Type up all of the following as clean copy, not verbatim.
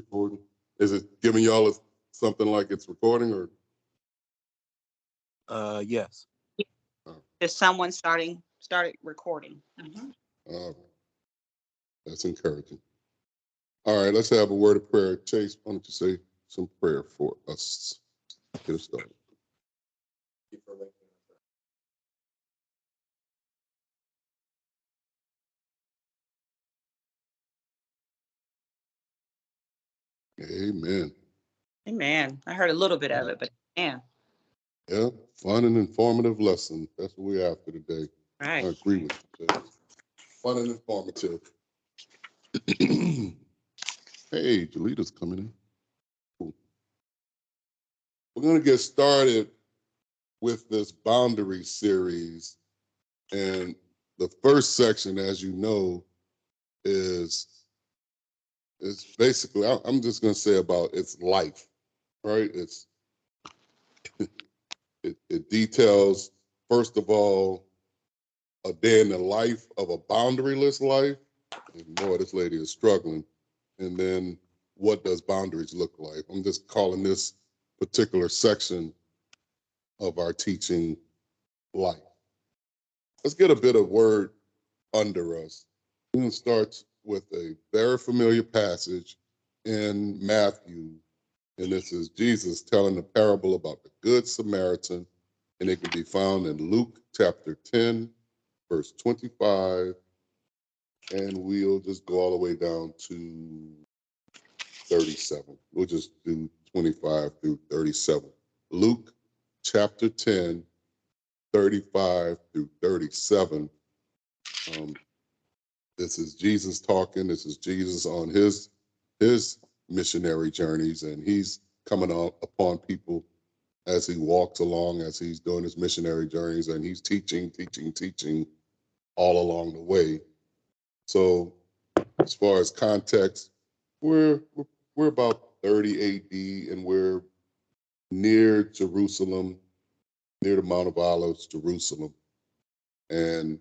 recording. Is it giving y'all something like it's recording or? Yes. There's someone started recording. That's encouraging. All right, let's have a word of prayer. Chase, why don't you say some prayer for us? Get us started. Amen. Amen. I heard a little bit of it, but man. Yeah, fun and informative lesson. That's what we're after today. Right. I agree with you, Chase. Fun and informative. Hey, Jalita's coming in. Cool. We're going to get started with this boundary series. And the first section, as you know, is basically, I'm just going to say about its life, right? It details, first of all, a day in the life of a boundaryless life. And boy, this lady is struggling. And then what does boundaries look like? I'm just calling this particular section of our teaching life. Let's get a bit of word under us. We're going to start with a very familiar passage in Matthew. And this is Jesus telling the parable about the Good Samaritan. And it can be found in Luke chapter 10, verse 25. And we'll just go all the way down to 37. We'll just do 25 through 37. Luke chapter 10, 35 through 37. This is Jesus talking. This is Jesus on his missionary journeys, and he's coming upon people as he walks along, as he's doing his missionary journeys, and he's teaching all along the way. So as far as context, we're about 30 AD, and we're near Jerusalem, near the Mount of Olives, Jerusalem. And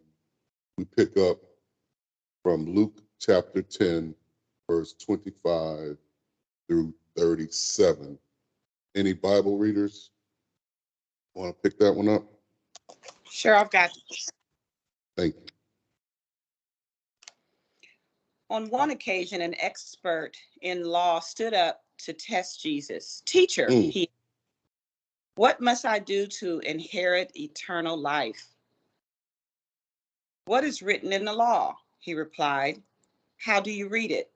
we pick up from Luke chapter 10, verse 25 through 37. Any Bible readers want to pick that one up? Sure, I've got it. Thank you. On one occasion, an expert in law stood up to test Jesus. Teacher, what must I do to inherit eternal life? What is written in the law? He replied. How do you read it?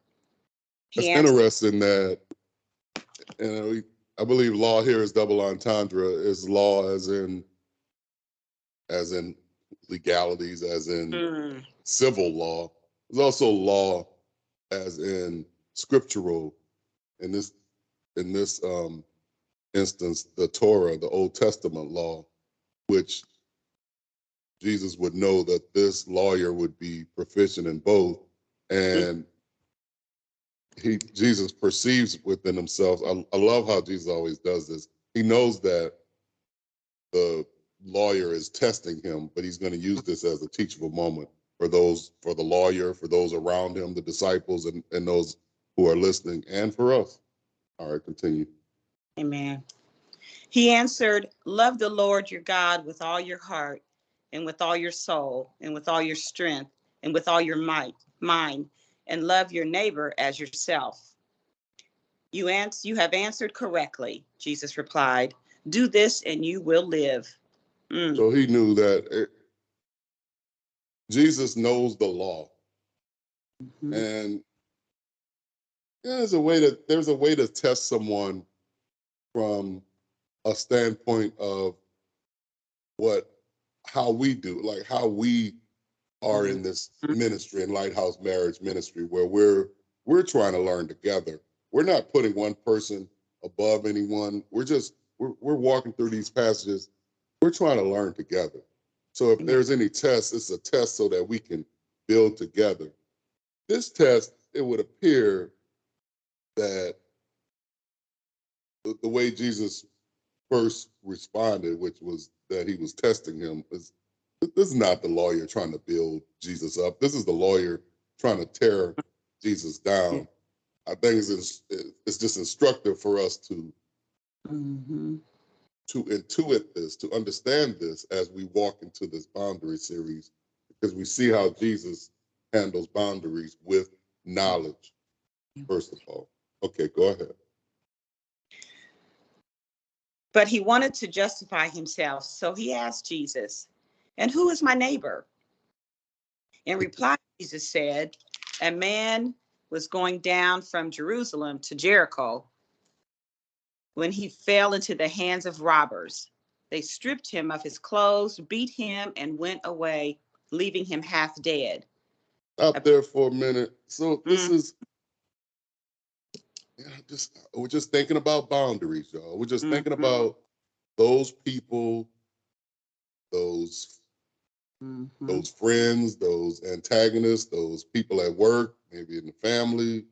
It's interesting that, I believe law here is double entendre, is law as in legalities, as in civil law. There's also law as in scriptural. In this instance, the Torah, the Old Testament law, which Jesus would know that this lawyer would be proficient in both. And Jesus perceives within himself, I love how Jesus always does this. He knows that the lawyer is testing him, but he's going to use this as a teachable moment for the lawyer, for those around him, the disciples, and those who are listening, and for us. All right, continue. Amen. He answered, love the Lord your God with all your heart and with all your soul and with all your strength and with all your mind, and love your neighbor as yourself. You have answered correctly, Jesus replied. Do this and you will live. So he knew that Jesus knows the law. And there's a way to test someone from a standpoint of how we do, like how we are in this ministry, in Lighthouse Marriage Ministry, where we're trying to learn together. We're not putting one person above anyone. We're walking through these passages. We're trying to learn together. So if there's any test, it's a test so that we can build together. This test, it would appear that the way Jesus first responded, which was that he was testing him, this is not the lawyer trying to build Jesus up. This is the lawyer trying to tear Jesus down. I think it's just instructive for us Mm-hmm. to intuit this, to understand this as we walk into this boundary series, because we see how Jesus handles boundaries with knowledge, first of all. Okay, go ahead. But he wanted to justify himself, so he asked Jesus, "And who is my neighbor?" In reply, Jesus said, "A man was going down from Jerusalem to Jericho when he fell into the hands of robbers. They stripped him of his clothes, beat him, and went away, leaving him half dead." Stop there for a minute. So this Mm, is we're just thinking about boundaries, y'all. We're just thinking mhm, about those people, those mhm. those friends, those antagonists, those people at work, maybe in the family.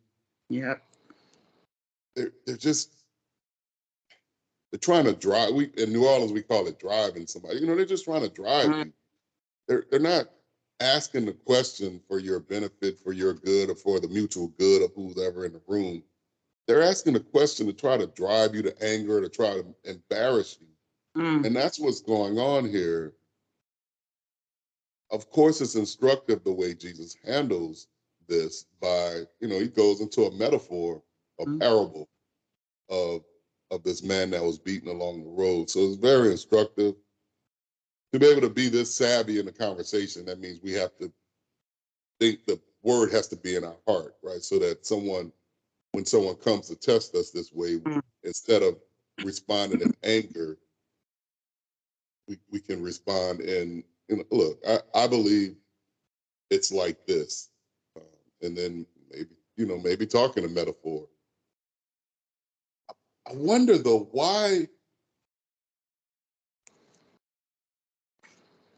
Yep. They're just they're trying to drive. We in New Orleans we call it driving somebody. They're just trying to drive Mm, you. They're not asking the question for your benefit, for your good, or for the mutual good of who's ever in the room. They're asking the question to try to drive you to anger, to try to embarrass you. mm, And that's what's going on here. Of course, it's instructive the way Jesus handles this by, he goes into a metaphor, a mm, parable of this man that was beaten along the road. So it's very instructive. To be able to be this savvy in the conversation, that means we have to think the word has to be in our heart, right? So that when someone comes to test us this way, mm. instead of responding in anger, we can respond in, look, I believe it's like this. And then maybe talking a metaphor. I wonder though, why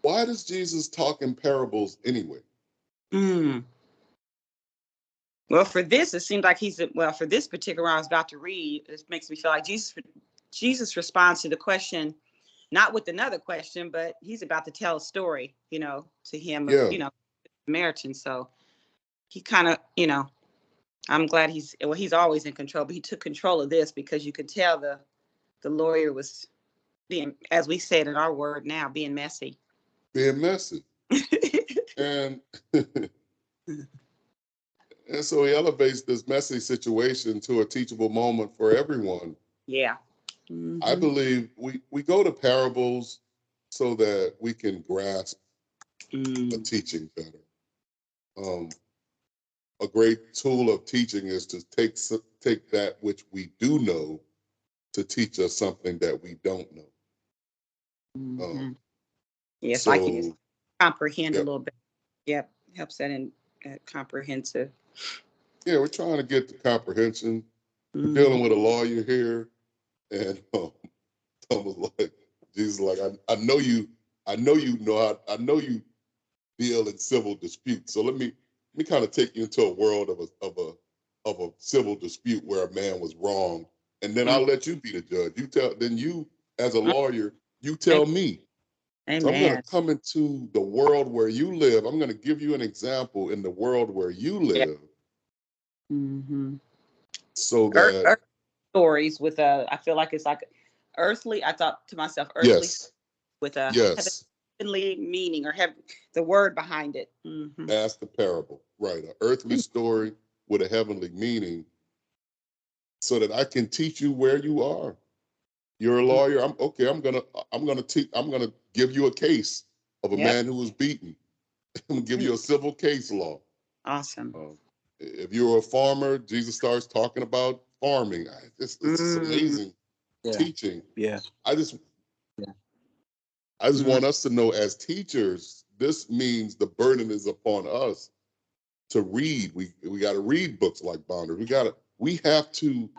does Jesus talk in parables anyway? Mm. Well, for this, it seems like for this particular one I was about to read, it makes me feel like Jesus responds to the question, not with another question, but he's about to tell a story, to him of, Yeah, Samaritan. So he kind of, I'm glad he's always in control, but he took control of this because you could tell the lawyer was being, as we said in our word now, being messy. being messy. And and so he elevates this messy situation to a teachable moment for everyone. Yeah. I Mm-hmm. believe we go to parables so that we can grasp a Mm. teaching better. Um, a great tool of teaching is to take that which we do know to teach us something that we don't know. Mm-hmm. Um, Yeah, it's like you just so comprehend a yeah, little bit. Yep. Helps that in comprehensive. yeah, we're trying to get the comprehension. We're Mm-hmm. dealing with a lawyer here, and Tom was like, Jesus, like I know you deal in civil disputes. So let me kind of take you into a world of a civil dispute where a man was wronged, and then I'll let you be the judge. Then you as a lawyer, you tell me. So I'm going to Amen. come into the world where you live. I'm going to give you an example in the world where you Yeah. live, Mm-hmm. so that Earth stories with I feel like it's like earthly. I thought to myself, earthly yes, with a yes, heavenly meaning or have the word behind it. Mm-hmm. that's the parable, right? An earthly story with a heavenly meaning, so that I can teach you where you are. You're a lawyer. I'm okay. I'm gonna give you a case of a Yep. man who was beaten. I'm gonna give you a civil case law. Awesome. If you're a farmer, Jesus starts talking about farming. It's just Mm, amazing Yeah. teaching. Yeah. I just Yeah. I just mm, want us to know as teachers, this means the burden is upon us to read. We got to read books like Boundary. We have to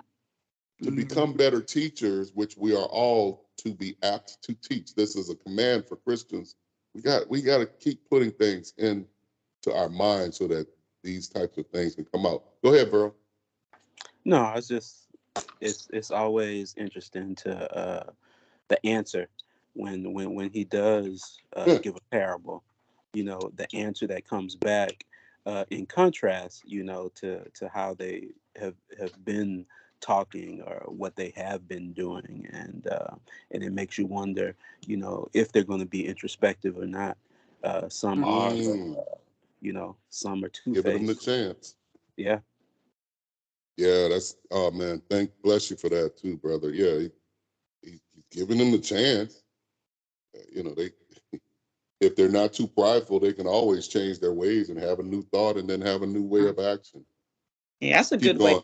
mm, become better teachers, which we are all to be apt to teach. This is a command for Christians. We got to keep putting things into our minds so that these types of things can come out. Go ahead, Burl. No, it's always interesting to the answer when he does Yeah, give a parable. The answer that comes back in contrast, to how they have been talking or what they have been doing, and it makes you wonder, if they're going to be introspective or not. Some are, but Mm, some are giving them the two-faced. chance. Yeah. Yeah, oh man, bless you for that too, brother. Yeah, he's giving them the chance. They if they're not too prideful, they can always change their ways and have a new thought and then have a new way of action. Yeah, that's a Keep good way. going.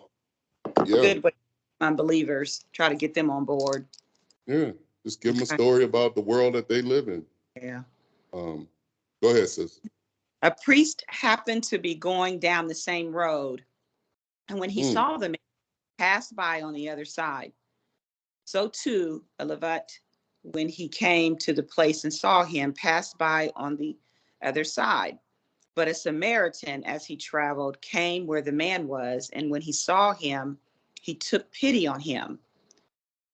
Yeah, Good way. Unbelievers, try to get them on board. yeah. Just give them a Okay. story about the world that they live in. Yeah. Um, Go ahead, sis. A priest happened to be going down the same road, and when he Mm, saw the man, he passed by on the other side. So too, a Levite, when he came to the place and saw him, passed by on the other side. But a Samaritan, as he traveled, came where the man was, and when he saw him, he took pity on him.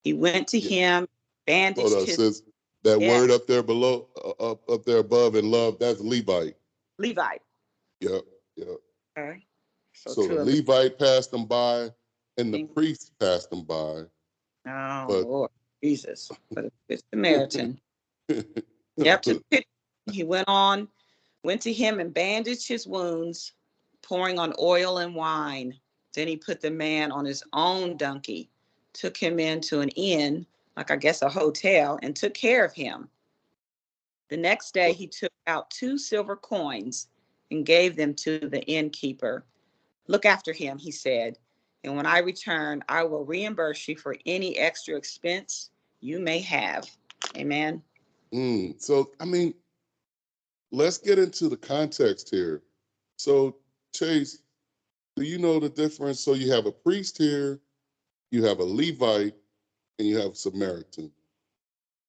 He went to yeah. him, Hold bandaged on, his sis. That head. word up there below, up there above in love, that's Levite. Levite. Yep, yep. Okay. So So the to a Levite passed them by and the living, priest passed them by. oh But Lord Jesus, but a good Samaritan. Yep, took pity. He went to him and bandaged his wounds, pouring on oil and wine. Then he put the man on his own donkey, took him into an inn, like I guess a hotel, and took care of him. The next day he took out 2 silver coins and gave them to the innkeeper. Look after him, he said, and when I return, I will reimburse you for any extra expense you may have. Amen. So, I mean, let's get into the context here. So, Chase, do you know the difference? So you have a priest here, you have a Levite, and you have Samaritan.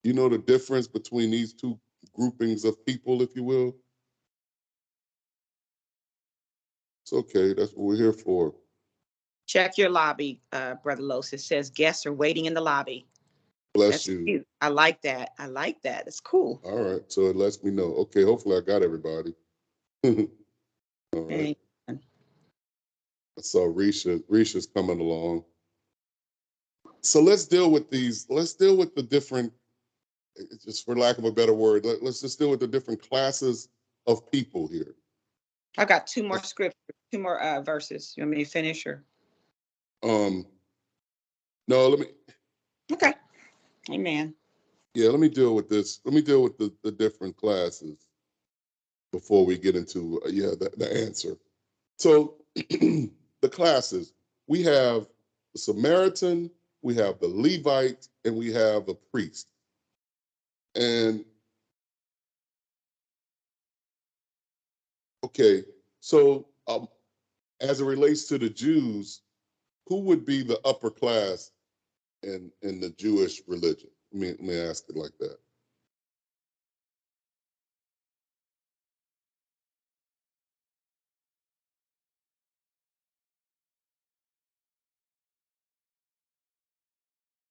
You know the difference between these two groupings of people, if you will? It's okay. That's what we're here for. Check your lobby, Brother Los. It says guests are waiting in the lobby. Bless That's you. cute. I like that. I like that. It's cool. All right. So it lets me know. Okay. Hopefully I got everybody. All right. Amen. I saw Risha's coming along. So let's deal with these. Let's deal with the different, just for lack of a better word, let's just deal with the different classes of people here. I got 2 more scriptures, 2 more verses. You want me to finish or? Um, no, Okay. Amen. let me deal with this. Let me deal with the different classes before we get into, the answer. So the classes, we have the Samaritan, we have the Levite, and we have a priest. And okay, so as it relates to the Jews, who would be the upper class in the Jewish religion? Let me ask it like that.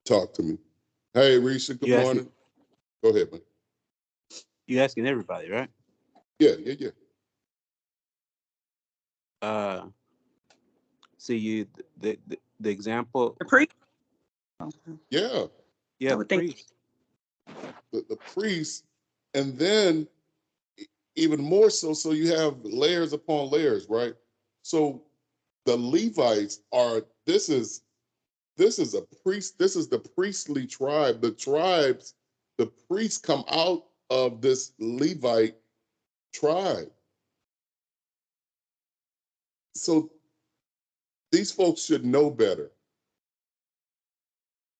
Talk to me. Hey, Risha, good You asking morning. Go ahead, man. you asking everybody, right? Yeah, yeah, yeah. Uh, see you the example. The priest. Okay. Yeah, Yeah, I the would think. priest. the priest, and then even more so, so you have layers upon layers, right? So the Levites are, this is a priest, this is the priestly tribe. The priests come out of this Levite tribe. So these folks should know better.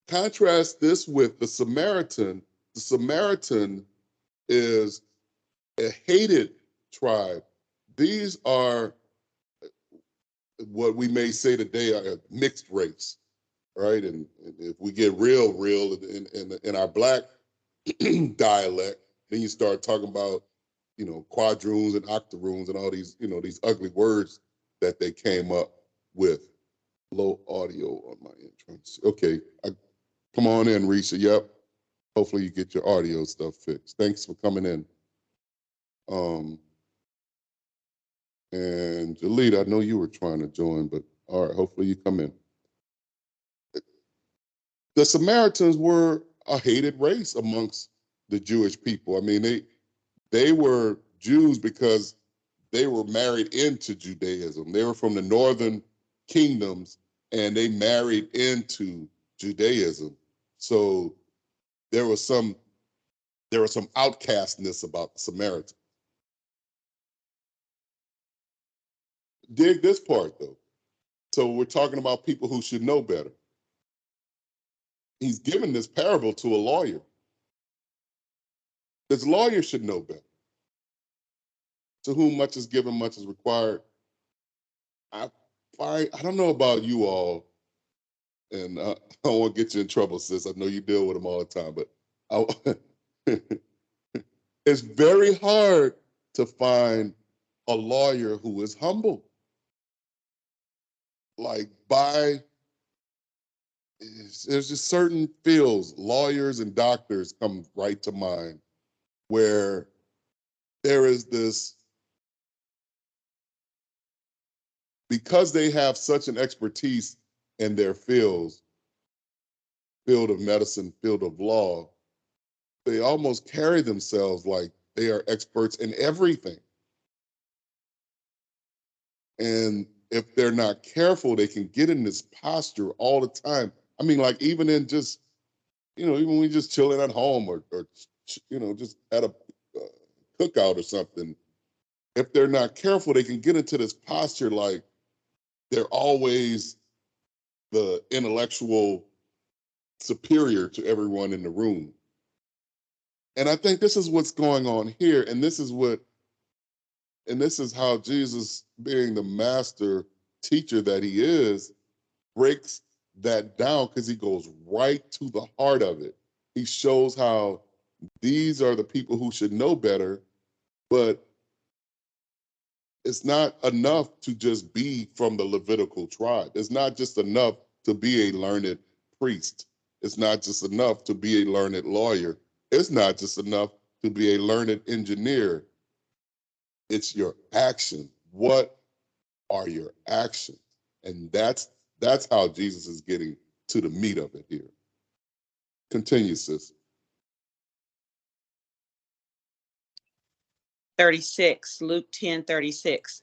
Contrast this with the Samaritan. The Samaritan is a hated tribe. These are what we may say today are a mixed race, right? And if we get real in our black dialect, then you start talking about, quadroons and octoroons and all these, these ugly words that they came up with. Low audio on my entrance. Okay, come on in, Risha. Yep. Hopefully you get your audio stuff fixed. Thanks for coming in. Um, And Jalita, I know you were trying to join, but all right, hopefully you come in. The Samaritans were a hated race amongst the Jewish people. I mean, they were Jews because they were married into Judaism. They were from the northern kingdoms and they married into Judaism. So there was some outcastness about the Samaritans. Dig this part though. So we're talking about people who should know better. He's given this parable to a lawyer. This lawyer should know better. To whom much is given, much is required. I don't know about you all, and I don't want to get you in trouble, sis. I know you deal with them all the time, but it's very hard to find a lawyer who is humble. Like there's just certain fields, lawyers and doctors come right to mind, where there is this, because they have such an expertise in their field of medicine, field of law, they almost carry themselves like they are experts in everything. And if they're not careful, they can get in this posture all the time. I mean, like even in just, even when we just chilling at home or just at a cookout or something, if they're not careful, they can get into this posture like they're always the intellectual superior to everyone in the room. And I think this is what's going on here. And this is how Jesus, being the master teacher that he is, breaks that down, because he goes right to the heart of it. He shows how these are the people who should know better, but it's not enough to just be from the Levitical tribe. It's not just enough to be a learned priest. It's not just enough to be a learned lawyer. It's not just enough to be a learned engineer. It's your action. What are your actions? And that's how Jesus is getting to the meat of it here. Continue, sis. 36, Luke 10:36.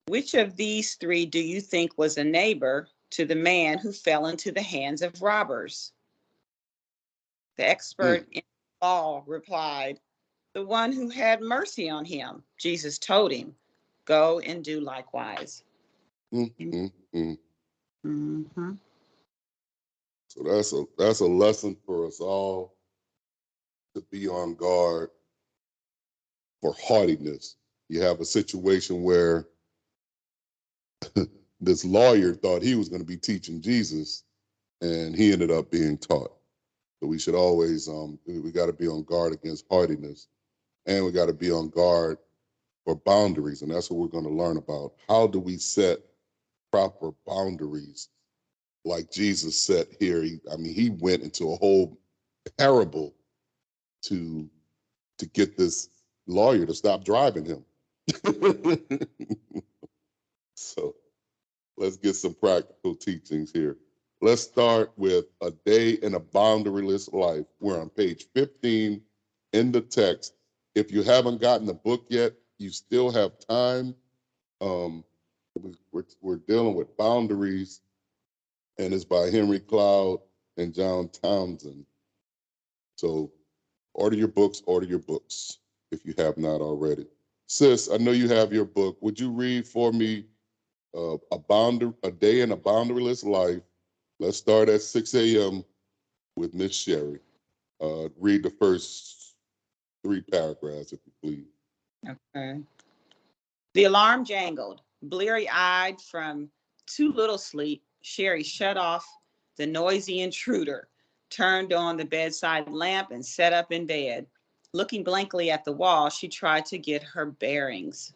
Which of these three do you think was a neighbor to the man who fell into the hands of robbers? The expert in law replied, the one who had mercy on him. Jesus told him, go and do likewise. Mm-hmm. Mm-hmm. So that's a lesson for us all, to be on guard for haughtiness. You have a situation where this lawyer thought he was going to be teaching Jesus, and he ended up being taught. So we should always, we got to be on guard against haughtiness, and we got to be on guard for boundaries, and that's what we're going to learn about. How do we set proper boundaries, like Jesus set here? He went into a whole parable to get this lawyer to stop driving him. So let's get some practical teachings here. Let's start with a day in a boundaryless life. We're on page 15 in the text. If you haven't gotten the book yet, you still have time. We're dealing with boundaries, and it's by Henry Cloud and John Townsend. So order your books if you have not already. Sis, I know you have your book. Would you read for me a day in a boundaryless life? Let's start at 6 a.m. with Miss Sherry. Read the first 3 paragraphs, if you please. Okay. The alarm jangled. Bleary-eyed from too little sleep, Sherry shut off the noisy intruder, turned on the bedside lamp, and sat up in bed. Looking blankly at the wall, she tried to get her bearings.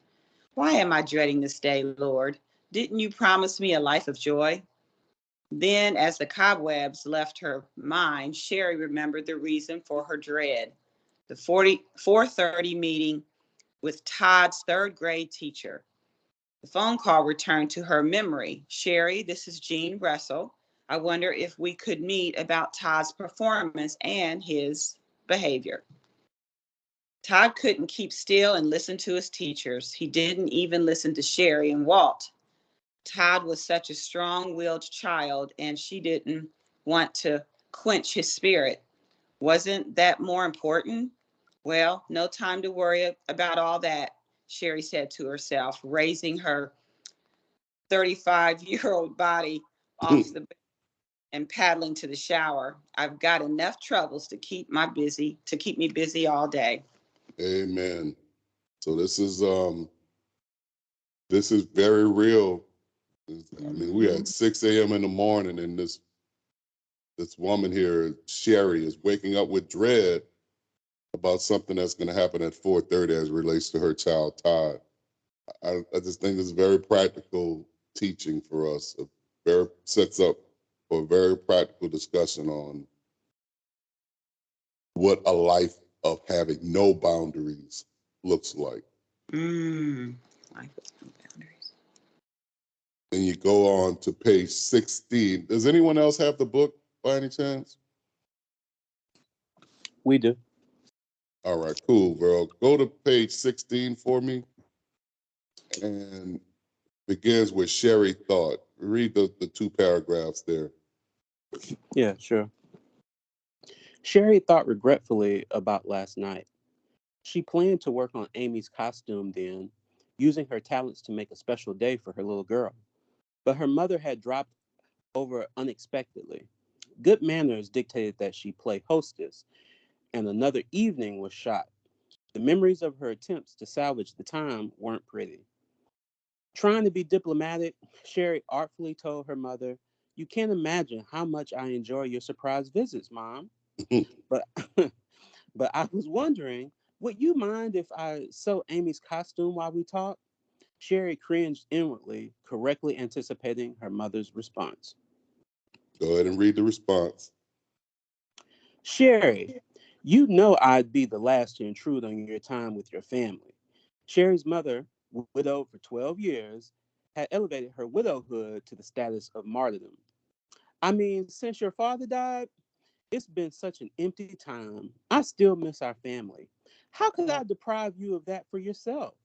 Why am I dreading this day, Lord? Didn't you promise me a life of joy? Then, as the cobwebs left her mind, Sherry remembered the reason for her dread. The 4:30 meeting with Todd's third grade teacher. The phone call returned to her memory. Sherry, this is Jean Russell. I wonder if we could meet about Todd's performance and his behavior. Todd couldn't keep still and listen to his teachers. He didn't even listen to Sherry and Walt. Todd was such a strong-willed child, and she didn't want to quench his spirit. Wasn't that more important? Well, no time to worry about all that, Sherry said to herself, raising her 35-year-old body off the bed and paddling to the shower. I've got enough troubles to keep me busy all day. Amen. So this is very real. I mean, we had 6 a.m. in the morning, and this woman here, Sherry, is waking up with dread about something that's going to happen at 4:30 as it relates to her child, Todd. I just think it's very practical teaching for us. It very sets up for a very practical discussion on what a life of having no boundaries looks like. Life with no boundaries. And you go on to page 16. Does anyone else have the book by any chance? We do. All right, cool, bro. Go to page 16 for me. And begins with Sherry thought. Read the 2 paragraphs there. Yeah, sure. Sherry thought regretfully about last night. She planned to work on Amy's costume then, using her talents to make a special day for her little girl. But her mother had dropped over unexpectedly. Good manners dictated that she play hostess, and another evening was shot. The memories of her attempts to salvage the time weren't pretty. Trying to be diplomatic, Sherry artfully told her mother, "You can't imagine how much I enjoy your surprise visits, Mom. But but I was wondering, would you mind if I sew Amy's costume while we talk?" Sherry cringed inwardly, correctly anticipating her mother's response. Go ahead and read the response. "Sherry, you know I'd be the last to intrude on your time with your family." Sherry's mother, widowed for 12 years, had elevated her widowhood to the status of martyrdom. "I mean, since your father died, it's been such an empty time. I still miss our family. How could I deprive you of that for yourself?"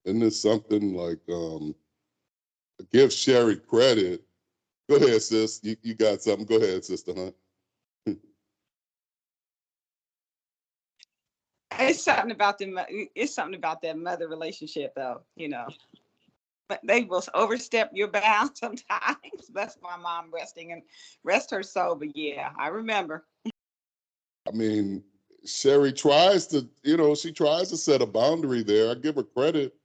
Isn't this something like give Sherry credit? Go ahead, sis. You got something. Go ahead, Sister Hunt. It's something about that mother relationship, though. But they will overstep your bounds sometimes. That's my mom rest her soul. But yeah, I remember. I mean, Sherry tries to, she tries to set a boundary there. I give her credit.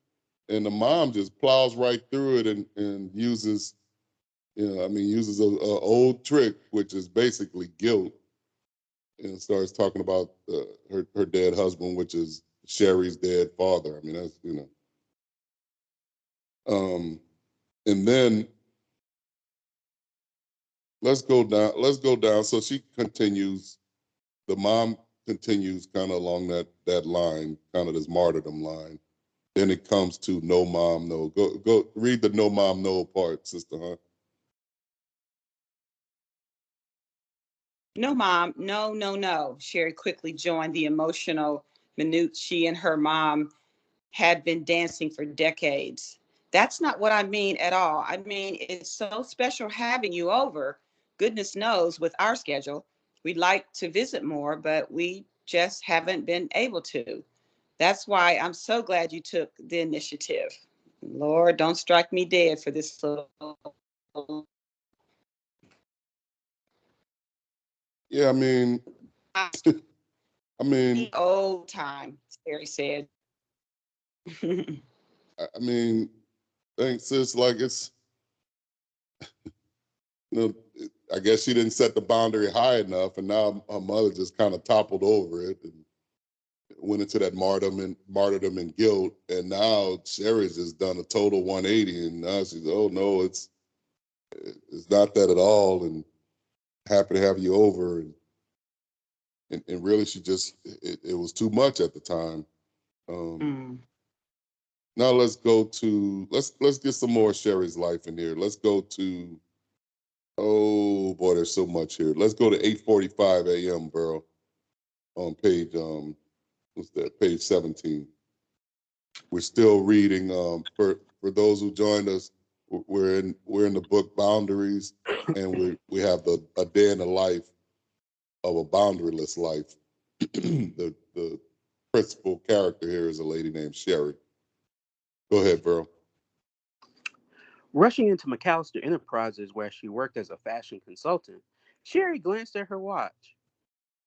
And the mom just plows right through it and uses, uses a old trick, which is basically guilt, and starts talking about her dead husband, which is Sherry's dead father. I mean, that's, and then let's go down. Let's go down. So she continues. The mom continues kind of along that line, kind of this martyrdom line. Then it comes to no mom, no. Go read the no mom, no part, Sister Hunt. No, Mom, no, no, no. Sherry quickly joined the emotional minute she and her mom had been dancing for decades. That's not what I mean at all. I mean, it's so special having you over. Goodness knows, with our schedule, we'd like to visit more, but we just haven't been able to. That's why I'm so glad you took the initiative. Lord, don't strike me dead for this little. Yeah, I mean, I mean, Old time, Sherry said. I mean, thanks, sis. Like you know, I guess she didn't set the boundary high enough, and now her mother just kind of toppled over it and went into that martyrdom and guilt. And now Sherry's just done a total 180, and now she's, oh no, it's not that at all, and happy to have you over, and really she just it was too much at the time. Mm. Now let's go to let's get some more Sherry's life in here. Let's go to, oh boy, there's so much here. Let's go to 8:45 a.m. Burl, on page what's that? Page 17. We're still reading. For those who joined us, we're in the book Boundaries, and we have a day in the life of a boundaryless life. the principal character here is a lady named Sherry. Go ahead, Burl. Rushing into McAllister Enterprises, where she worked as a fashion consultant, Sherry glanced at her watch.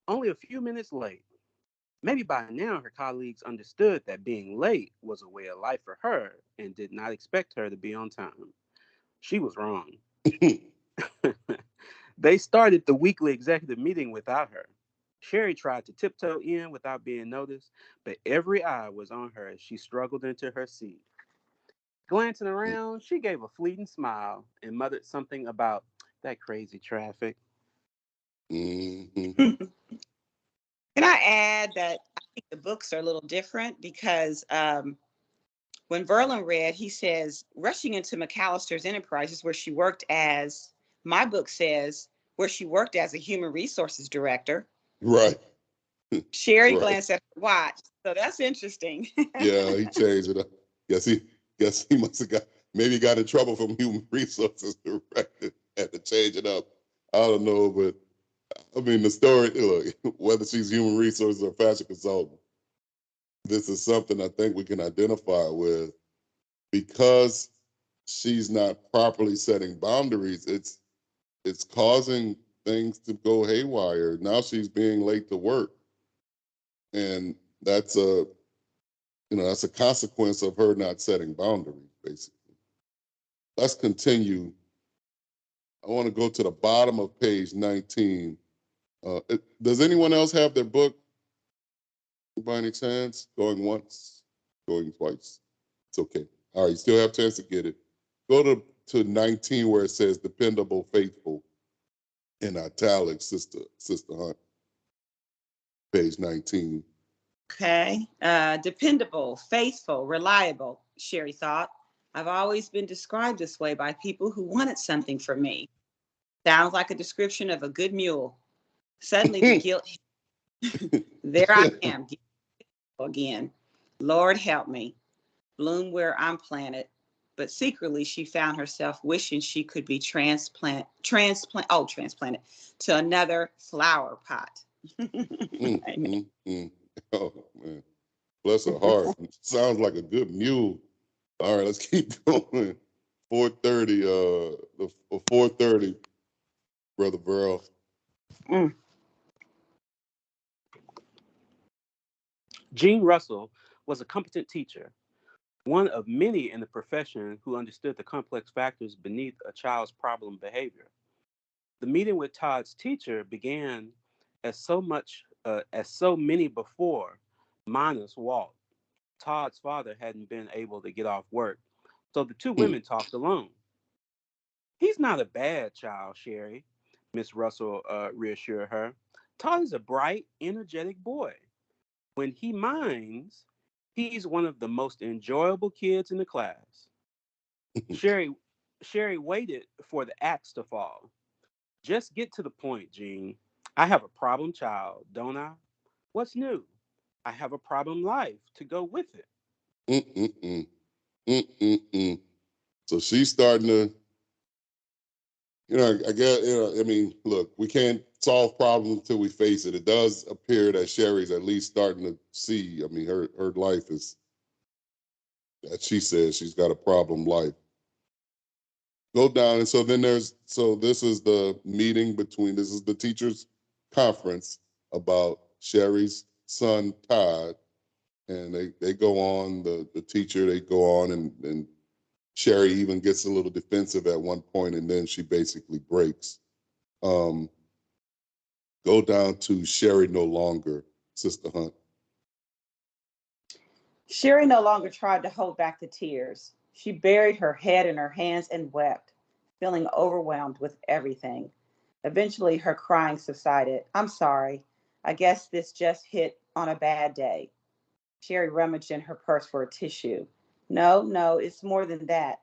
Only a few minutes late. Maybe by now her colleagues understood that being late was a way of life for her and did not expect her to be on time. She was wrong. They started the weekly executive meeting without her. Sherry tried to tiptoe in without being noticed, but every eye was on her as she struggled into her seat. Glancing around, she gave a fleeting smile and muttered something about that crazy traffic. Mm-hmm. Can I add that I think the books are a little different because when Verlin read, he says, rushing into McAllister's Enterprises, where she worked as, my book says, where she worked as a human resources director. Right. Sherry Right. glanced at her watch. So that's interesting. Yeah, he changed it up. Guess he must have got in trouble from human resources director. Had to change it up. I don't know, but I mean the story, look, whether she's human resources or fashion consultant, this is something I think we can identify with, because she's not properly setting boundaries. It's causing things to go haywire. Now she's being late to work, and that's a consequence of her not setting boundaries, basically. Let's continue. I want to go to the bottom of page 19. Does anyone else have their book by any chance? Going once, going twice. It's okay. All right, you still have a chance to get it. Go to 19 where it says dependable, faithful, in italics, Sister Hunt. Page 19. Okay. Dependable, faithful, reliable, Sherry thought. I've always been described this way by people who wanted something from me. Sounds like a description of a good mule. Suddenly the guilt, there I am again. Lord help me. Bloom where I'm planted. But secretly she found herself wishing she could be transplanted to another flower pot. Amen. Oh man, bless her heart. Sounds like a good mule. All right, let's keep going. 4:30. The 4:30, Brother Burrell. Mm. Jean Russell was a competent teacher, one of many in the profession who understood the complex factors beneath a child's problem behavior. The meeting with Todd's teacher began as so many before, minus Walt. Todd's father hadn't been able to get off work, so the two women talked alone. He's not a bad child, Sherry, Miss Russell reassured her. Todd is a bright, energetic boy. When he minds, he's one of the most enjoyable kids in the class. Sherry, Sherry waited for the axe to fall. Just get to the point, Jean. I have a problem child, don't I? What's new? I have a problem life to go with it. Mm-mm-mm. Mm-mm-mm. So she's starting to, I guess, I mean, look, we can't solve problems until we face it. It does appear that Sherry's at least starting to see. I mean, her life is, as she says, she's got a problem life. Go down, and so this is the meeting this is the teachers' conference about Sherry's son Todd, and they go on, the teacher, they go on, and Sherry even gets a little defensive at one point, and then she basically breaks. Um, Go down to Sherry no longer, Sister Hunt. Sherry no longer tried to hold back the tears. She buried her head in her hands and wept, feeling overwhelmed with everything. Eventually, her crying subsided. I'm sorry. I guess this just hit on a bad day. Sherry rummaged in her purse for a tissue. No, it's more than that.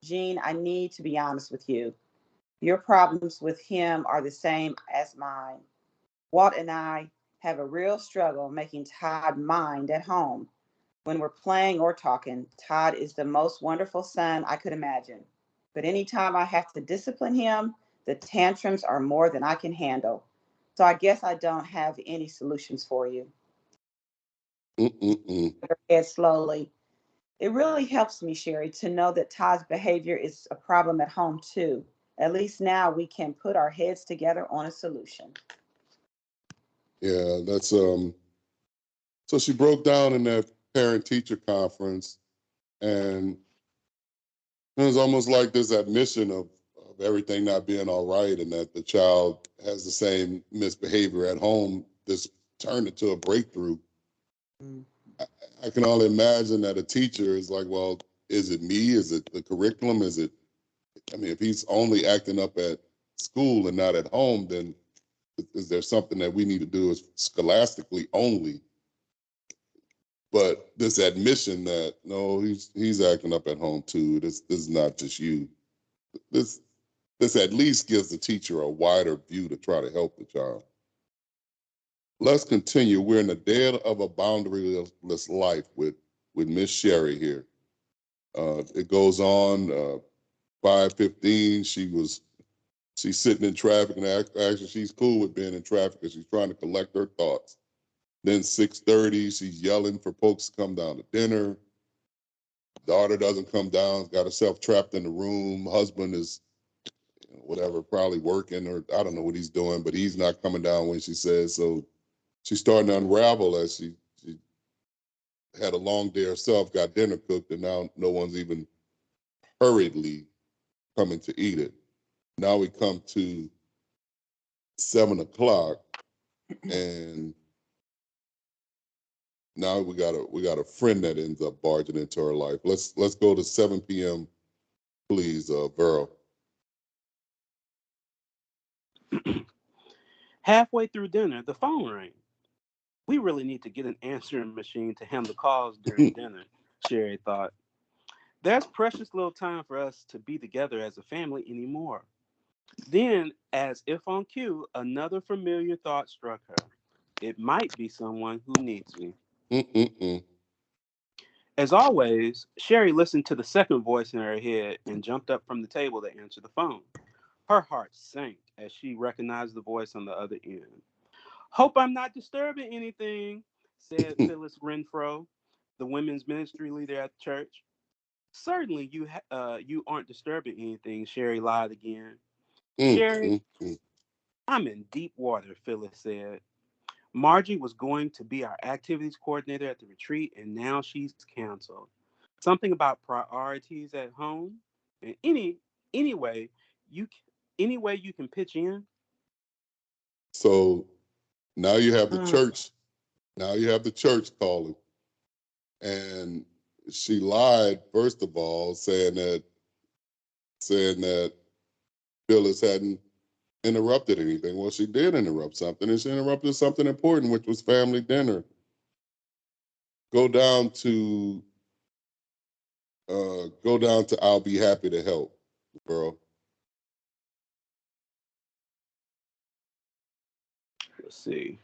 Jean, I need to be honest with you. Your problems with him are the same as mine. Walt and I have a real struggle making Todd mind at home. When we're playing or talking, Todd is the most wonderful son I could imagine. But anytime I have to discipline him, the tantrums are more than I can handle. So I guess I don't have any solutions for you. Mm-mm-mm. Her head slowly. It really helps me, Sherry, to know that Todd's behavior is a problem at home too. At least now we can put our heads together on a solution. Yeah, that's so she broke down in that parent teacher conference, and it was almost like this admission of everything not being all right, and that the child has the same misbehavior at home. This turned into a breakthrough. Mm. I, I can only imagine that a teacher is like, well, is it me? Is it the curriculum? Is it, I mean, if he's only acting up at school and not at home, then is there something that we need to do as scholastically only? But this admission that no, he's acting up at home too. This is not just you. This this at least gives the teacher a wider view to try to help the child. Let's continue. We're in the dead of a boundaryless life with Miss Sherry here. It goes on. 5:15. She's sitting in traffic, and actually she's cool with being in traffic because she's trying to collect her thoughts. Then 6:30, she's yelling for folks to come down to dinner. Daughter doesn't come down, got herself trapped in the room. Husband is, whatever, probably working, or I don't know what he's doing, but he's not coming down when she says. So she's starting to unravel as she had a long day herself, got dinner cooked, and now no one's even hurriedly coming to eat it. Now we come to 7 o'clock, and now we got a friend that ends up barging into her life. Let's go to 7 p.m. please, Vero. Halfway through dinner, the phone rang. We really need to get an answering machine to handle calls during dinner, Sherry thought. There's precious little time for us to be together as a family anymore. Then, as if on cue, another familiar thought struck her. It might be someone who needs me. Mm-mm-mm. As always, Sherry listened to the second voice in her head and jumped up from the table to answer the phone. Her heart sank as she recognized the voice on the other end. Hope I'm not disturbing anything, said Phyllis Renfro, the women's ministry leader at the church. Certainly, you aren't disturbing anything. Sherry lied again. Sherry, Mm-mm-mm. I'm in deep water. Phyllis said. Margie was going to be our activities coordinator at the retreat, and now she's canceled. Something about priorities at home, and anyway, you any way you can pitch in. So now you have the Mm. church. Now you have the church calling, and she lied first of all, saying that Phyllis hadn't interrupted anything. Well, she did interrupt something, and she interrupted something important, which was family dinner. Go down to I'll be happy to help, girl. Let's see.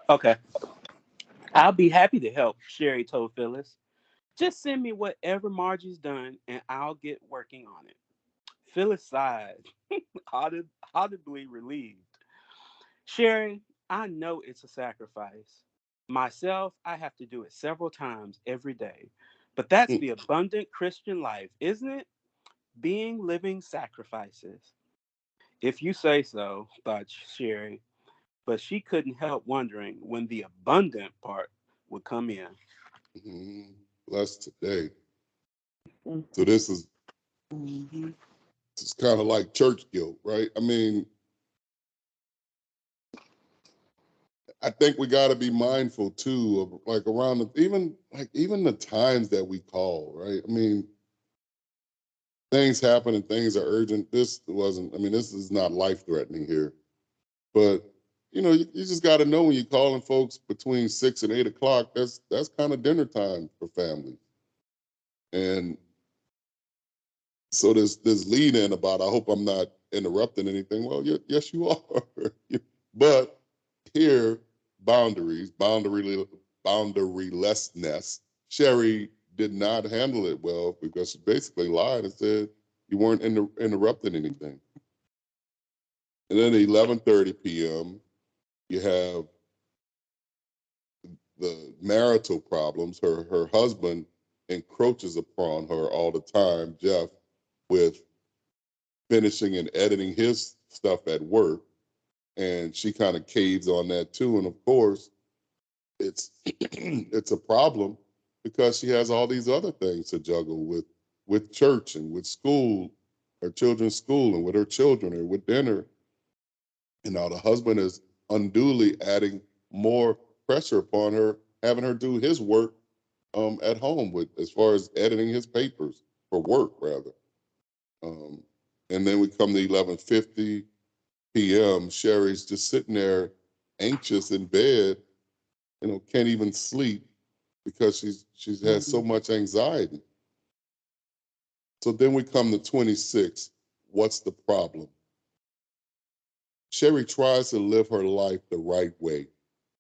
Okay, I'll be happy to help. Sherry told Phyllis. Just send me whatever Margie's done, and I'll get working on it. Phyllis sighed, audibly relieved. Sherry, I know it's a sacrifice. Myself, I have to do it several times every day. But that's the abundant Christian life, isn't it? Being living sacrifices. If you say so, thought Sherry, but she couldn't help wondering when the abundant part would come in. Mm-hmm. Bless today. So Mhm. this is it's kind of like church guilt, right? I mean, I think we got to be mindful too of like around even the times that we call, right? I mean, things happen and things are urgent. This wasn't. I mean, this is not life threatening here, but you just got to know when you're calling folks between 6 and 8 o'clock, that's kind of dinner time for families. And so there's lead in about, I hope I'm not interrupting anything. Well, yes, you are. But here, boundarylessness. Sherry did not handle it well because she basically lied and said you weren't interrupting anything. And then at 11:30 p.m., you have the marital problems. Her husband encroaches upon her all the time, Jeff, with finishing and editing his stuff at work, and she kind of caves on that too. And of course, it's it's a problem because she has all these other things to juggle with church and with school, her children's school, and with her children, and with dinner. And now the husband is unduly adding more pressure upon her, having her do his work at home with as far as editing his papers for work rather. Um, and then we come to 11:50 p.m. Sherry's just sitting there anxious in bed, can't even sleep because she's had so much anxiety. So then we come to 26. What's the problem? Sherry tries to live her life the right way.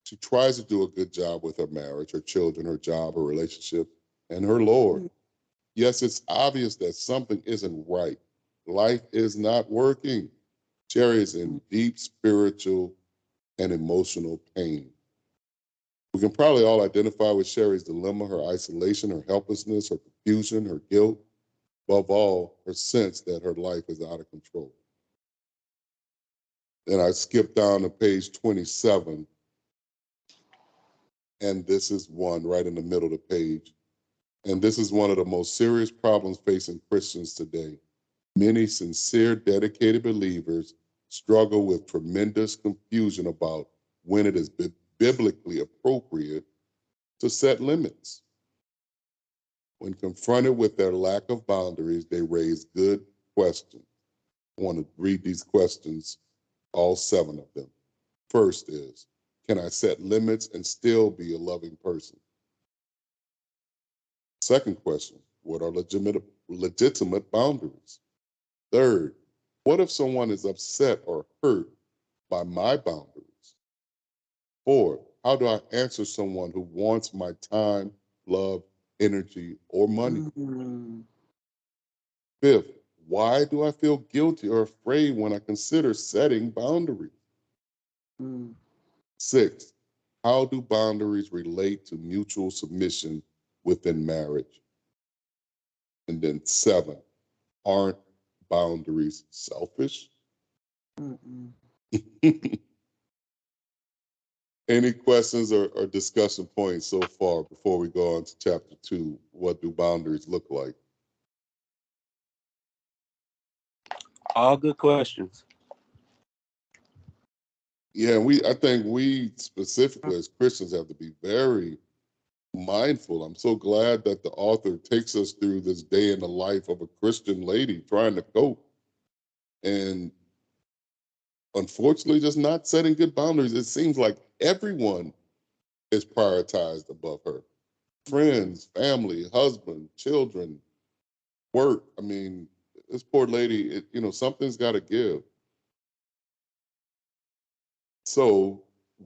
She tries to do a good job with her marriage, her children, her job, her relationship, and her Lord. Yes, it's obvious that something isn't right. Life is not working. Sherry is in deep spiritual and emotional pain. We can probably all identify with Sherry's dilemma, her isolation, her helplessness, her confusion, her guilt, above all, her sense that her life is out of control. Then I skip down to page 27, and this is one right in the middle of the page. And this is one of the most serious problems facing Christians today. Many sincere, dedicated believers struggle with tremendous confusion about when it is biblically appropriate to set limits. When confronted with their lack of boundaries, they raise good questions. I want to read these questions, all 7 of them. First is, can I set limits and still be a loving person? Second question, what are legitimate boundaries? Third, what if someone is upset or hurt by my boundaries? Fourth, how do I answer someone who wants my time, love, energy, or money? Fifth, why do I feel guilty or afraid when I consider setting boundaries? Sixth, how do boundaries relate to mutual submission within marriage? And then 7, aren't boundaries selfish? Any questions or discussion points so far before we go on to chapter 2? What do boundaries look like? All good questions. Yeah, I think we specifically as Christians have to be very mindful. I'm so glad that the author takes us through this day in the life of a Christian lady trying to cope. And unfortunately, just not setting good boundaries. It seems like everyone is prioritized above her. Friends, family, husband, children, work. I mean, this poor lady, something's got to give. So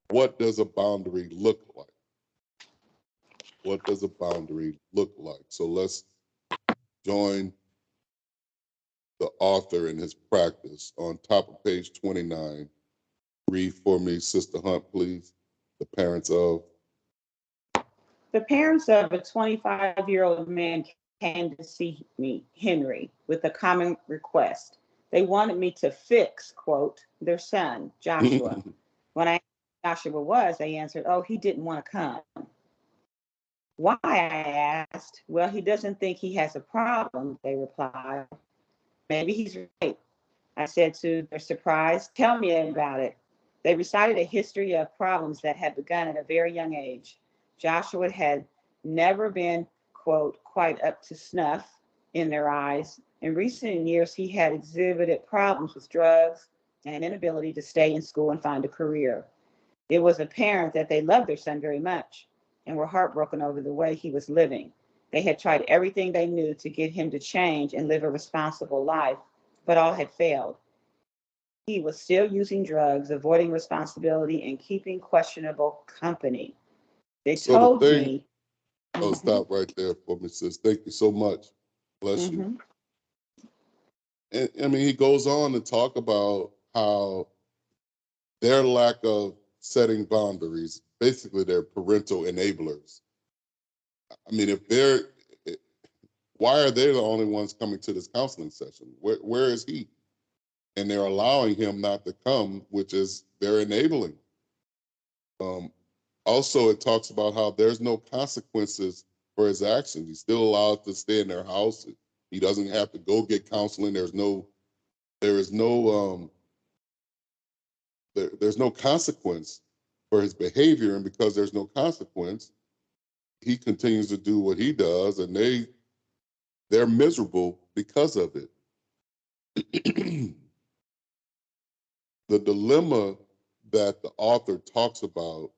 what does a boundary look like? What does a boundary look like? So let's join the author in his practice. On top of page 29, read for me, Sister Hunt, please. The parents of. The parents of a 25-year-old man came to see me, Henry, with a common request. They wanted me to fix, quote, their son, Joshua. When I asked Joshua was, they answered, oh, he didn't want to come. Why, I asked. Well, he doesn't think he has a problem, they replied. Maybe he's right. I said to their surprise, tell me about it. They recited a history of problems that had begun at a very young age. Joshua had never been, quote, quite up to snuff in their eyes. In recent years, he had exhibited problems with drugs and an inability to stay in school and find a career. It was apparent that they loved their son very much and were heartbroken over the way he was living. They had tried everything they knew to get him to change and live a responsible life, but all had failed. He was still using drugs, avoiding responsibility, and keeping questionable company. They So the told thing, me, I'll mhm, stop right there for me, sis. Thank you so much. Bless you. mhm, And I mean, he goes on to talk about how their lack of setting boundaries, basically they're parental enablers. I mean, if they're, why are they the only ones coming to this counseling session? Where is he? And they're allowing him not to come, which is they're enabling. Um, Also, it talks about how there's no consequences for his actions. He's still allowed to stay in their house. He doesn't have to go get counseling. There is no there's no consequence for his behavior, and because there's no consequence, he continues to do what he does, and they're miserable because of it. The dilemma that the author talks about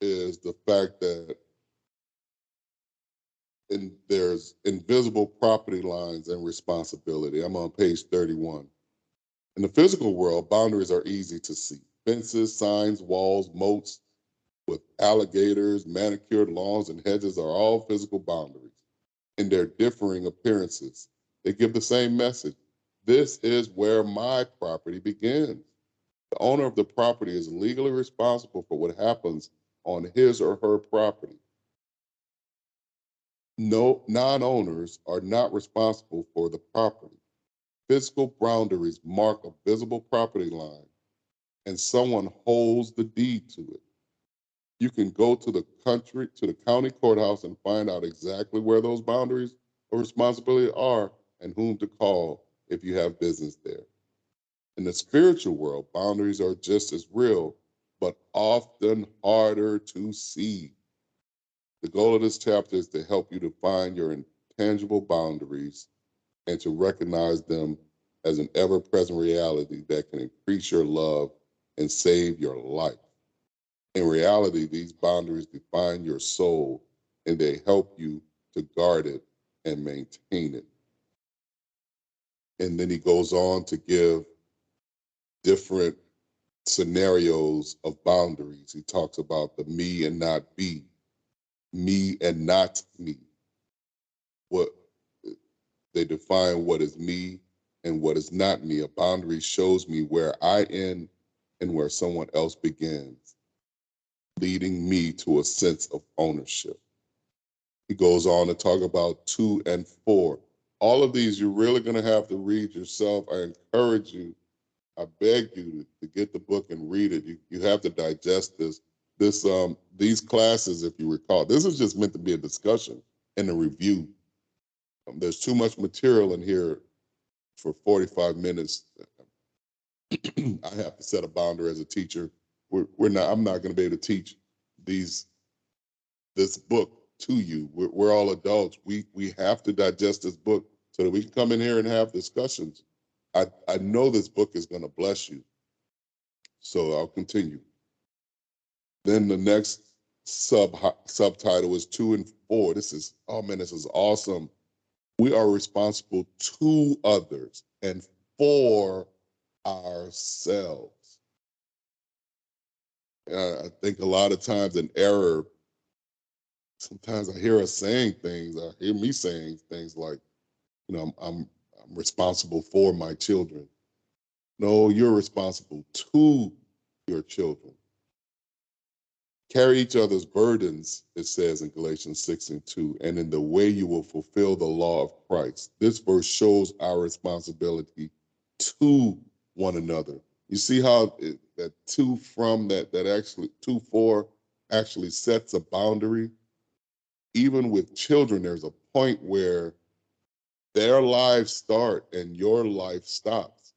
is the fact that there's invisible property lines and responsibility. I'm on page 31. In the physical world, boundaries are easy to see. Fences, signs, walls, moats with alligators, manicured lawns, and hedges are all physical boundaries in their differing appearances. They give the same message. This is where my property begins. The owner of the property is legally responsible for what happens on his or her property. No, non-owners are not responsible for the property. Physical boundaries mark a visible property line, and someone holds the deed to it. You can go to the county courthouse and find out exactly where those boundaries of responsibility are and whom to call if you have business there. In the spiritual world, boundaries are just as real, but often harder to see. The goal of this chapter is to help you to find your intangible boundaries and to recognize them as an ever present reality that can increase your love and save your life. In reality, these boundaries define your soul and they help you to guard it and maintain it. And then he goes on to give different scenarios of boundaries. He talks about the me and not be, me and not me. What they define what is me and what is not me. A boundary shows me where I end and where someone else begins, leading me to a sense of ownership. He goes on to talk about 2 and 4. All of these you're really going to have to read yourself. I encourage you, I beg you to get the book and read it. You have to digest this. These classes, if you recall, this is just meant to be a discussion and a review. There's too much material in here for 45 minutes. I have to set a boundary as a teacher. I'm not going to be able to teach these this book to you. We're all adults. We have to digest this book so that we can come in here and have discussions. I know this book is going to bless you. So I'll continue. Then the next subtitle is 2 and 4. Oh man, this is awesome. We are responsible to others and for ourselves. I think a lot of times in error, sometimes I hear us saying things, I hear me saying things like, I'm responsible for my children. No, you're responsible to your children. Carry each other's burdens, it says in Galatians 6:2, and in the way you will fulfill the law of Christ. This verse shows our responsibility to one another. You see how that two from that actually 2:4 actually sets a boundary. Even with children, there's a point where their lives start and your life stops.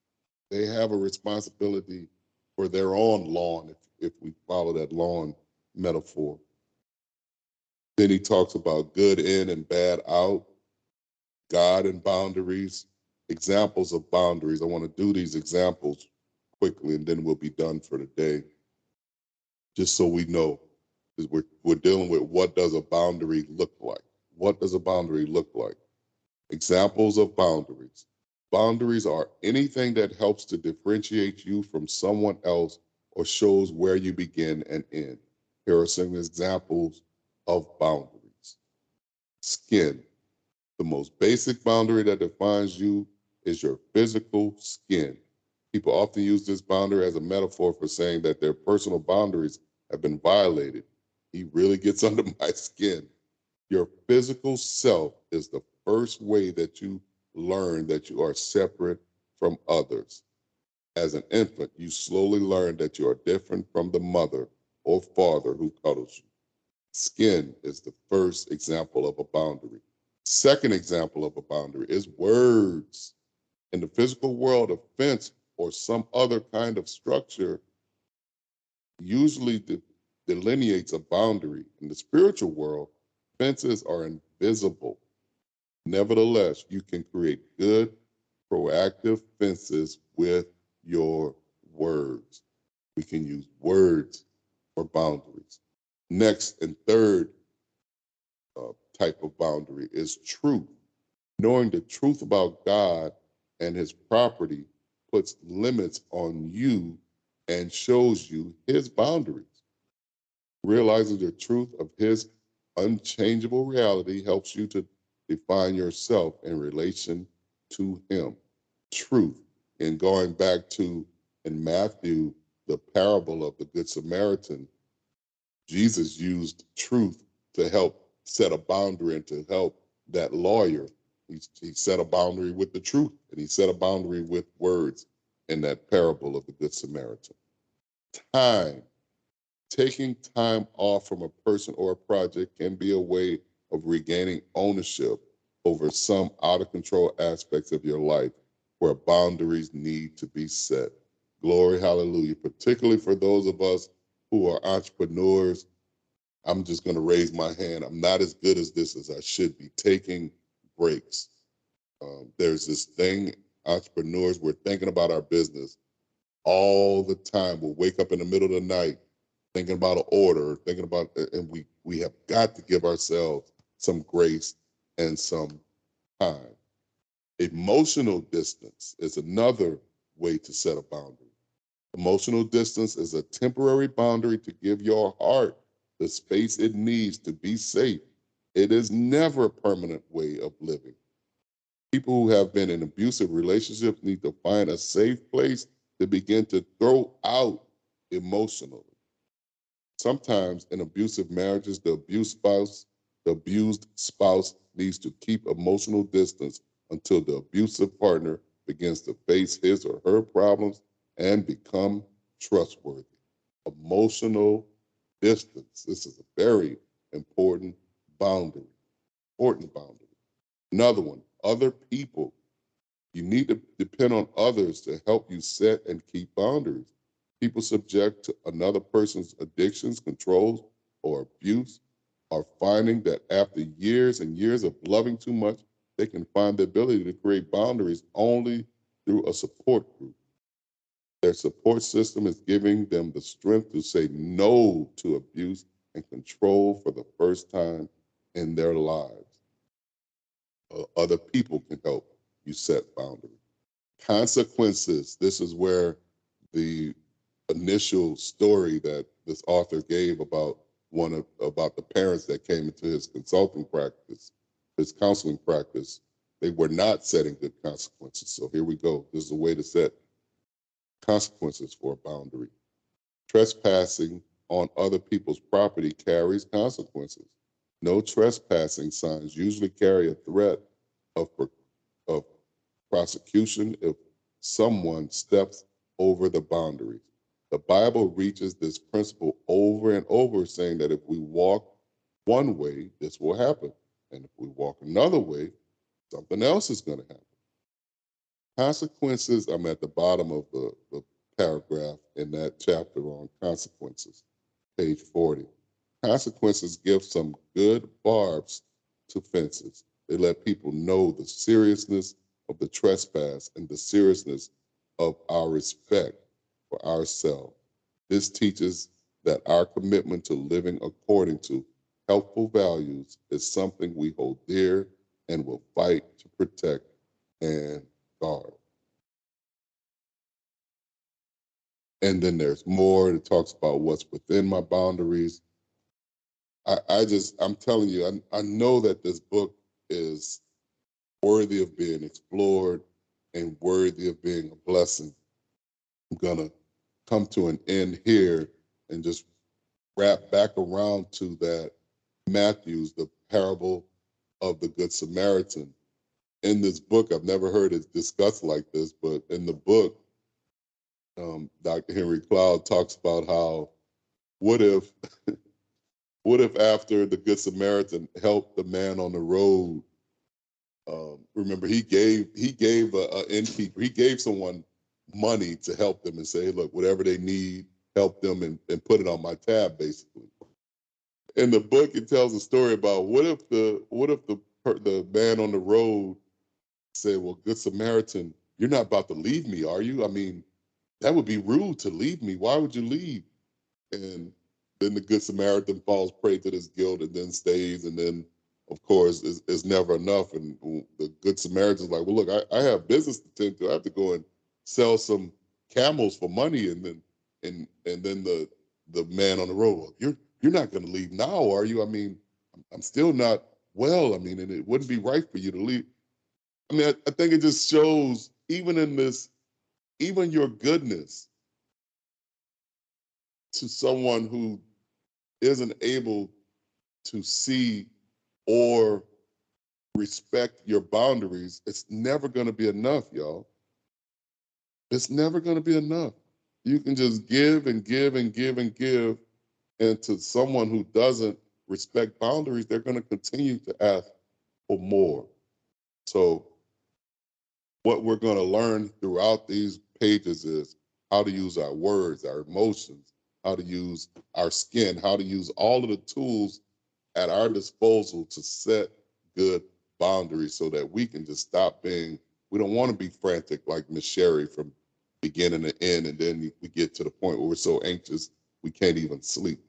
They have a responsibility for their own lawn, if we follow that lawn metaphor. Then he talks about good in and bad out, God and boundaries, examples of boundaries. I want to do these examples quickly and then we'll be done for the day. just so we know, is we're dealing with what does a boundary look like? What does a boundary look like? Examples of boundaries. Boundaries are anything that helps to differentiate you from someone else or shows where you begin and end. Here are some examples of boundaries. Skin. The most basic boundary that defines you is your physical skin. People often use this boundary as a metaphor for saying that their personal boundaries have been violated. He really gets under my skin. Your physical self is the first way that you learn that you are separate from others. As an infant, you slowly learn that you are different from the mother or father who cuddles you. Skin is the first example of a boundary. Second example of a boundary is words. In the physical world, a fence or some other kind of structure usually delineates a boundary. In the spiritual world, fences are invisible. Nevertheless, you can create good, proactive fences with your words. We can use words for boundaries. Next and third type of boundary is truth. Knowing the truth about God and his property puts limits on you and shows you his boundaries. Realizing the truth of his unchangeable reality helps you to define yourself in relation to him. Truth. And going back to in Matthew, the parable of the Good Samaritan, Jesus used truth to help set a boundary and to help that lawyer. He set a boundary with the truth, and he set a boundary with words in that parable of the Good Samaritan. Time. Taking time off from a person or a project can be a way of regaining ownership over some out of control aspects of your life where boundaries need to be set. Glory, hallelujah. Particularly for those of us who are entrepreneurs, I'm just going to raise my hand. I'm not as good as this as I should be. Taking breaks. There's this thing, entrepreneurs, we're thinking about our business all the time. We'll wake up in the middle of the night thinking about an order, thinking about, and we have got to give ourselves some grace and some time. Emotional distance is another way to set a boundary. Emotional distance is a temporary boundary to give your heart the space it needs to be safe. It is never a permanent way of living. People who have been in abusive relationships need to find a safe place to begin to throw out emotionally. Sometimes in abusive marriages, the abused spouse needs to keep emotional distance until the abusive partner begins to face his or her problems and become trustworthy. Emotional distance. This is a very important boundary. Important boundary. Another one, other people. You need to depend on others to help you set and keep boundaries. People subject to another person's addictions, controls, or abuse are finding that after years and years of loving too much, they can find the ability to create boundaries only through a support group. Their support system is giving them the strength to say no to abuse and control for the first time in their lives. Other people can help you set boundaries. Consequences. This is where the initial story that this author gave about about the parents that came into his consulting practice, his counseling practice, they were not setting good consequences. So here we go. This is a way to set consequences for a boundary. Trespassing on other people's property carries consequences. No trespassing signs usually carry a threat of, of prosecution if someone steps over the boundaries. The Bible reaches this principle over and over, saying that if we walk one way, this will happen. And if we walk another way, something else is going to happen. Consequences, I'm at the bottom of the paragraph in that chapter on consequences, page 40. Consequences give some good barbs to fences. They let people know the seriousness of the trespass and the seriousness of our respect for ourselves. This teaches that our commitment to living according to helpful values is something we hold dear and will fight to protect and guard. And then there's more that talks about what's within my boundaries. I'm telling you, I know that this book is worthy of being explored and worthy of being a blessing. I'm going to come to an end here and just wrap back around to that Matthew's, the parable of the Good Samaritan. In this book, I've never heard it discussed like this, but in the book, Dr. Henry Cloud talks about how, what if what if after the Good Samaritan helped the man on the road, remember he gave a innkeeper, he gave someone money to help them and say, look, whatever they need, help them and put it on my tab, basically. In the book, it tells a story about what if the man on the road said, well, Good Samaritan, you're not about to leave me, are you? I mean, that would be rude to leave me. Why would you leave? And then the Good Samaritan falls prey to this guilt and then stays. And then, of course, it's never enough. And the Good Samaritan's like, well, look, I have business to tend to. I have to go and sell some camels for money. And then the man on the road, well, you're not going to leave now, are you? I mean, I'm still not well. I mean, and it wouldn't be right for you to leave. I mean, I think it just shows, even in this, even your goodness to someone who isn't able to see or respect your boundaries, it's never going to be enough, y'all. It's never going to be enough. You can just give and give and give and give. And to someone who doesn't respect boundaries, they're going to continue to ask for more. So what we're going to learn throughout these pages is how to use our words, our emotions, how to use our skin, how to use all of the tools at our disposal to set good boundaries so that we can just stop being, we don't want to be frantic like Miss Sherry from beginning to end, and then we get to the point where we're so anxious we can't even sleep.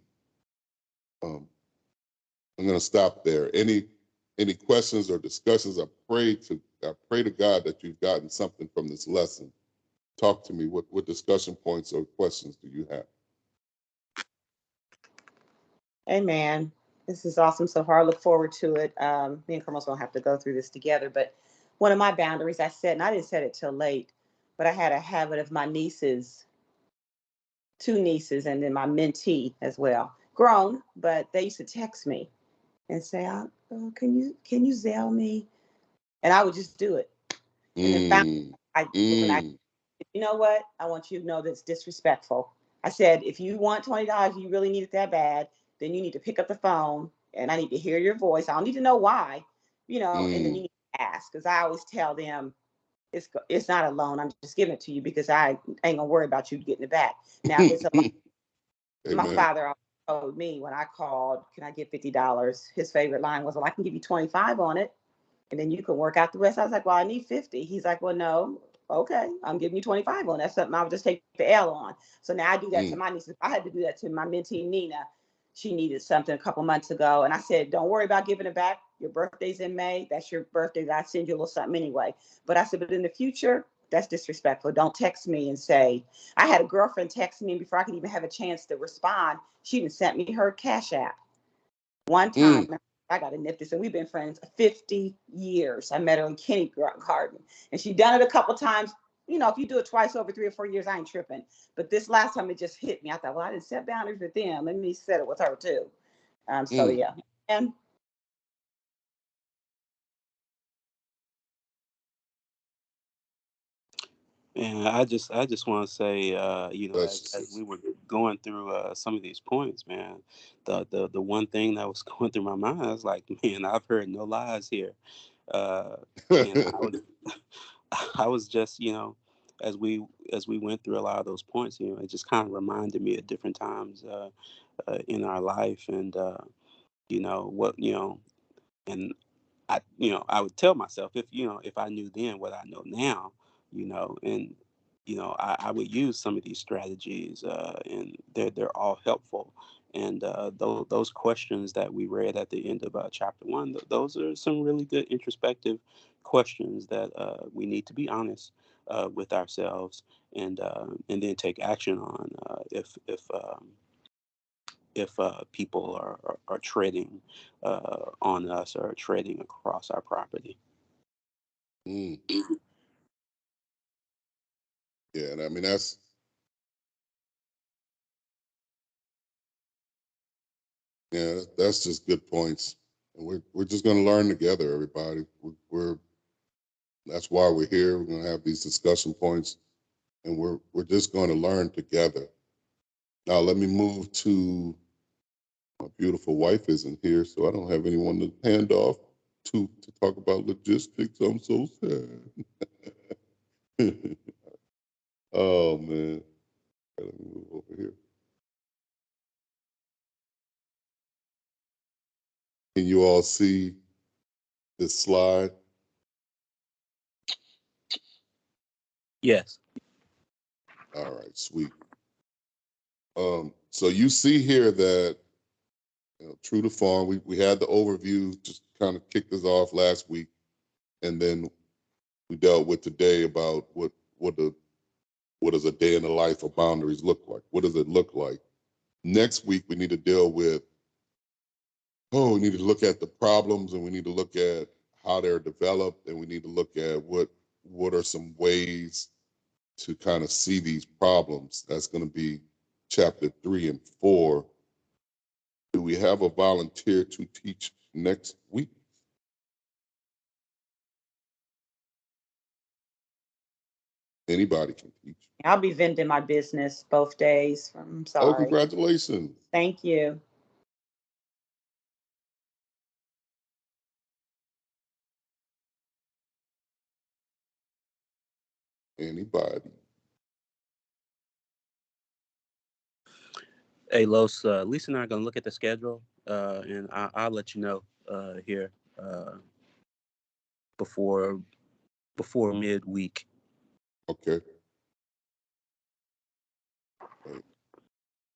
I'm going to stop there. Any questions or discussions? I pray to God that you've gotten something from this lesson. Talk to me. What discussion points or questions do you have? Amen. This is awesome so far. I look forward to it. Me and Carmel's gonna have to go through this together. But one of my boundaries I set, and I didn't set it till late, but I had a habit of my nieces, two nieces, and then my mentee as well. Grown, but they used to text me and say, oh, can you Zelle me? And I would just do it. And then when I you know what? I want you to know that's disrespectful. I said, if you want $20, you really need it that bad, then you need to pick up the phone and I need to hear your voice. I don't need to know why, and then you need to ask. Because I always tell them it's not a loan. I'm just giving it to you because I ain't gonna worry about you getting it back. Now, if it's a loan, my father always told me when I called, can I get $50? His favorite line was, well, I can give you 25 on it. And then you can work out the rest. I was like, well, I need 50. He's like, well, no, okay, I'm giving you 25 on. That's something I would just take the L on. So now I do that to my nieces. I had to do that to my mentee, Nina. She needed something a couple months ago. And I said, don't worry about giving it back. Your birthday's in May. That's your birthday. I send you a little something anyway. But I said, but in the future, that's disrespectful. Don't text me and say, I had a girlfriend text me before I could even have a chance to respond. She even sent me her Cash App. One time, I got a nifty. So we've been friends 50 years. I met her in kindergarten, and she done it a couple times. If you do it twice over 3 or 4 years, I ain't tripping. But this last time, it just hit me. I thought, well, I didn't set boundaries with them. Let me set it with her too. So yeah, and And I just want to say, as we were going through some of these points, man, the one thing that was going through my mind, I was like, man, I've heard no lies here. And I was just, as we went through a lot of those points, it just kind of reminded me of different times in our life, and what, and I would tell myself, if I knew then what I know now, and I would use some of these strategies, and they're all helpful. And those questions that we read at the end of chapter 1, those are some really good introspective questions that we need to be honest with ourselves, and then take action on if people are treading on us or treading across our property. Mm. Yeah, and I mean that's just good points, and we're just going to learn together, everybody. We're that's why we're here. We're going to have these discussion points, and we're just going to learn together. Now, let me move to my beautiful wife isn't here, so I don't have anyone to hand off to talk about logistics. I'm so sad. Oh man, let me move over here. Can you all see this slide? Yes. All right, sweet. So you see here that true to form, we had the overview, just kind of kicked us off last week, and then we dealt with today about what does a day in the life of boundaries look like? What does it look like? Next week we need to deal with we need to look at the problems, and we need to look at how they're developed, and we need to look at what are some ways to kind of see these problems. That's going to be chapter 3 and 4. Do we have a volunteer to teach next week? Anybody can teach. I'll be vending my business both days. I'm Oh, sorry. congratulations. Thank you. Anybody? Hey, Los, Lisa and I are going to look at the schedule, and I'll let you know here before midweek. Okay.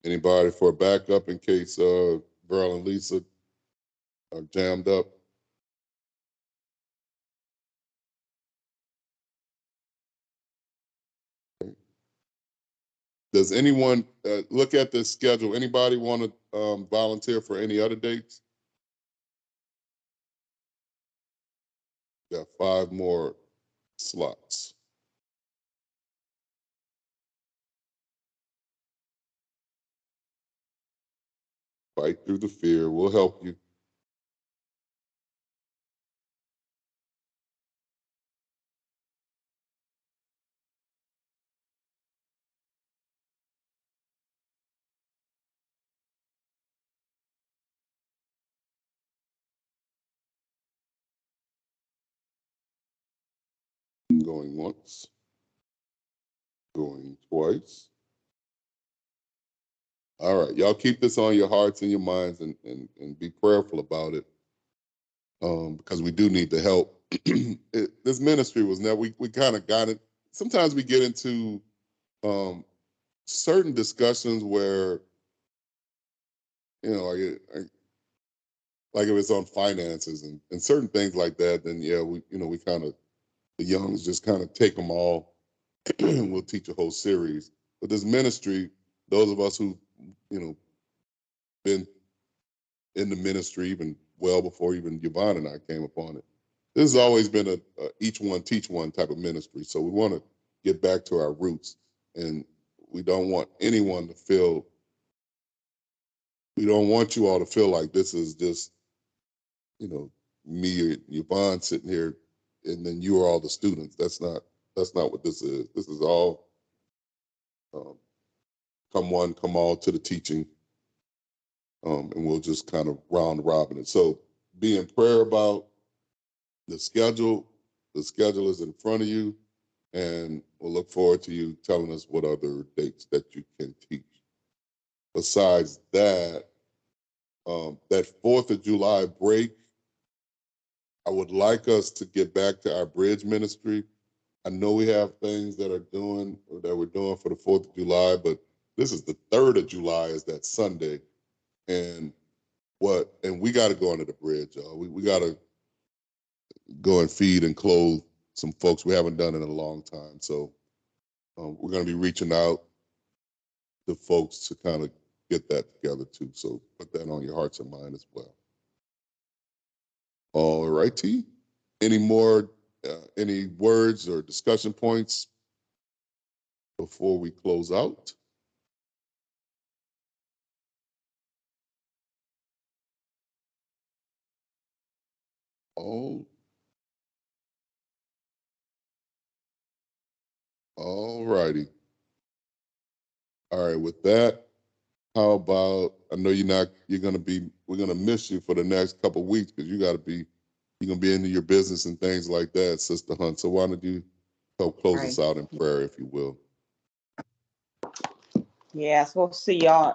Anybody for a backup in case Burl and Lisa are jammed up? Okay. Does anyone look at this schedule? Anybody want to volunteer for any other dates? Got 5 more slots. Fight through the fear. We'll help you. Going once, going twice. All right, y'all keep this on your hearts and your minds, and be prayerful about it, because we do need the help. This ministry was never, we kind of got it. Sometimes we get into certain discussions where, like if it's on finances and certain things like that, then yeah, we kind of, the youngs just kind of take them all. We'll teach a whole series. But this ministry, those of us who, been in the ministry even well before even Yvonne and I came upon it, this has always been a each one teach one type of ministry. So we want to get back to our roots, and we don't want anyone to feel, we don't want you all to feel like this is just, me or Yvonne sitting here, and then you are all the students. That's not what this is. This is all um, come one, come all to the teaching, and we'll just kind of round robin it. So be in prayer about the schedule. The schedule is in front of you, and we'll look forward to you telling us what other dates that you can teach. Besides that, that 4th of July break, I would like us to get back to our bridge ministry. I know we have things that we're doing for the 4th of July, but this is the 3rd of July is that Sunday. And we got to go under the bridge, y'all. We got to go and feed and clothe some folks we haven't done in a long time. So we're going to be reaching out to folks to kind of get that together too. So put that on your hearts and mind as well. All right, T. Any words or discussion points before we close out? All righty. All right, with that, how about, I know we're gonna miss you for the next couple of weeks because you're gonna be into your business and things like that, Sister Hunt. So why don't you help close us out in prayer, if you will? Yes, we'll see y'all